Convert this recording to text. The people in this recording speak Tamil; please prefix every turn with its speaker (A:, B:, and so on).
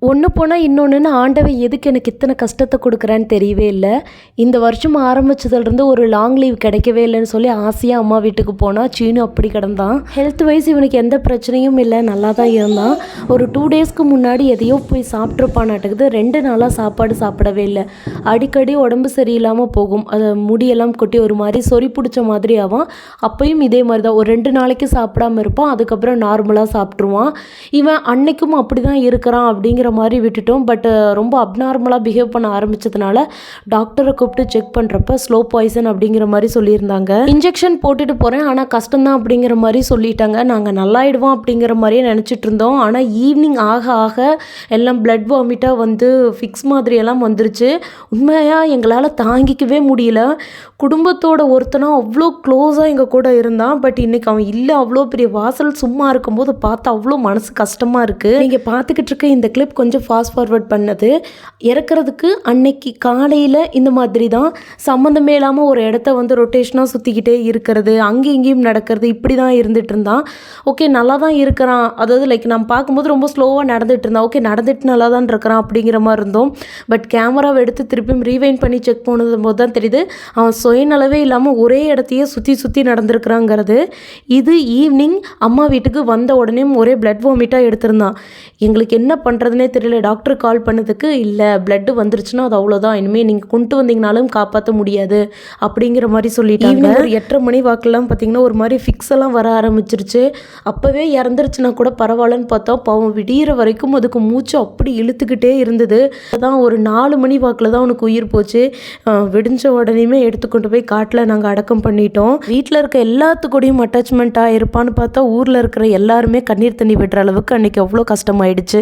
A: ஒன்று போனால் இன்னொன்றுன்னு ஆண்டவன் எதுக்கு எனக்கு இத்தனை கஷ்டத்தை கொடுக்குறான்னு தெரியவே இல்லை. இந்த வருஷம் ஆரம்பிச்சதுலேருந்து ஒரு லாங் லீவ் கிடைக்கவே இல்லைன்னு சொல்லி ஆசையாக அம்மா வீட்டுக்கு போனால் சீனு அப்படி கிடந்தான். ஹெல்த் வைஸ் இவனுக்கு எந்த பிரச்சனையும் இல்லை, நல்லா தான் இருந்தான். ஒரு 2 டேஸ்க்கு முன்னாடி எதையோ போய் சாப்பிட்ருப்பானாட்டுக்குது. 2 நாளாக சாப்பாடு சாப்பிடவே இல்லை. அடிக்கடி உடம்பு சரியில்லாமல் போகும், அது முடியெல்லாம் கொட்டி ஒரு மாதிரி சொறி பிடிச்ச மாதிரி ஆகும். அப்பையும் இதே மாதிரி தான், ஒரு 2 நாளைக்கு சாப்பிடாமல் இருப்பான், அதுக்கப்புறம் நார்மலாக சாப்பிட்ருவான். இவன் அன்னைக்கும் அப்படி தான் இருக்கிறான் அப்படிங்கிற மாதிரி விட்டுட்டோம். பட் ரொம்ப அப்நார்மலாக பிஹேவ் பண்ண ஆரம்பிச்சதுனால டாக்டரை கூப்பிட்டு செக் பண்ணுறப்ப ஸ்லோ பாய்சன் அப்படிங்கிற மாதிரி சொல்லியிருந்தாங்க. இன்ஜெக்ஷன் போட்டுட்டு போகிறேன், ஆனால் கஷ்டம்தான் அப்படிங்கிற மாதிரி சொல்லிட்டாங்க. நாங்கள் நல்லாயிடுவோம் அப்படிங்கிற மாதிரியே நினச்சிட்டு இருந்தோம். ஆனால் ஈவினிங் ஆக ஆக எல்லாம் பிளட் வாமிட்டாக வந்து ஃபிக்ஸ் மாதிரியெல்லாம் வந்துருச்சு. உண்மையாக எங்களால் தாங்கிக்கவே முடியல. குடும்பத்தோட ஒருத்தனா அவ்வளோ க்ளோஸாக எங்கள் கூட இருந்தான். பட் இன்றைக்கி அவன் இல்லை. அவ்வளோ பெரிய வாசல் சும்மா இருக்கும்போது பார்த்து அவ்வளோ மனசு கஷ்டமாக இருக்குது. நீங்கள் பார்த்துக்கிட்டு இருக்க இந்த கிளிப் கொஞ்சம் ஃபாஸ்ட் ஃபார்வர்ட் பண்ணது. இறக்குறதுக்கு அன்னைக்கு காலையில் இந்த மாதிரி தான் சம்மந்தமே இல்லாமல் ஒரு இடத்த வந்து ரொட்டேஷனாக சுற்றிக்கிட்டே இருக்கிறது, அங்கேயும் இங்கேயும் நடக்கிறது, இப்படி தான் இருந்துகிட்டு இருந்தான். ஓகே, நல்லா தான் இருக்கிறான். அதாவது லைக் நம்ம பார்க்கும்போது ரொம்ப ஸ்லோவாக நடந்துகிட்டு இருந்தான். ஓகே, நடந்துட்டு நல்லா தான் இருக்கிறான் அப்படிங்கிற மாதிரி இருந்தோம். பட் கேமராவை எடுத்து திருப்பியும் ரீவைண்ட் பண்ணி செக் பண்ணது போது தான் தெரியுது அவன் சுயநலவே இல்லாமல் ஒரே இடத்தையே சுற்றி சுற்றி நடந்திருக்கிறாங்கிறது. இது ஈவினிங் அம்மா வீட்டுக்கு வந்த உடனே ஒரே பிளட் வாமிட்டாக எடுத்திருந்தான். எங்களுக்கு என்ன பண்ணுறதுனே தெரியல. டாக்டர் கால் பண்ணதுக்கு இல்லை, பிளட்டு வந்துருச்சுன்னா அது அவ்வளோதான், இனிமேல் நீங்கள் கொண்டு வந்தீங்கனாலும் காப்பாற்ற முடியாது அப்படிங்கிற மாதிரி சொல்லிட்டாங்க. ஒரு 8:30 மணி வாக்கெல்லாம் பார்த்தீங்கன்னா ஒரு மாதிரி ஃபிக்ஸ் எல்லாம் வர ஆரம்பிச்சிருச்சு. அப்போவே இறந்துருச்சுன்னா கூட பரவாயில்லன்னு பார்த்தா பாவம் விடிகிற வரைக்கும் அதுக்கு மூச்சு அப்படி இழுத்துக்கிட்டே இருந்தது. அதான் ஒரு 4 மணி வாக்கில் தான் அவனுக்கு உயிர் போச்சு. விடிஞ்ச உடனேயுமே எடுத்துக்கொண்டு போய் காட்டில் நாங்கள் அடக்கம் பண்ணிட்டோம். வீட்டில் இருக்க எல்லாத்துக்கூடையும் அட்டாச்மெண்ட்டாக இருப்பான்னு பார்த்தா ஊரில் இருக்கிற எல்லாருமே கண்ணீர் தண்ணி விடுற அளவுக்கு அன்றைக்கி அவ்வளோ கஷ்டமாயிடுச்சு.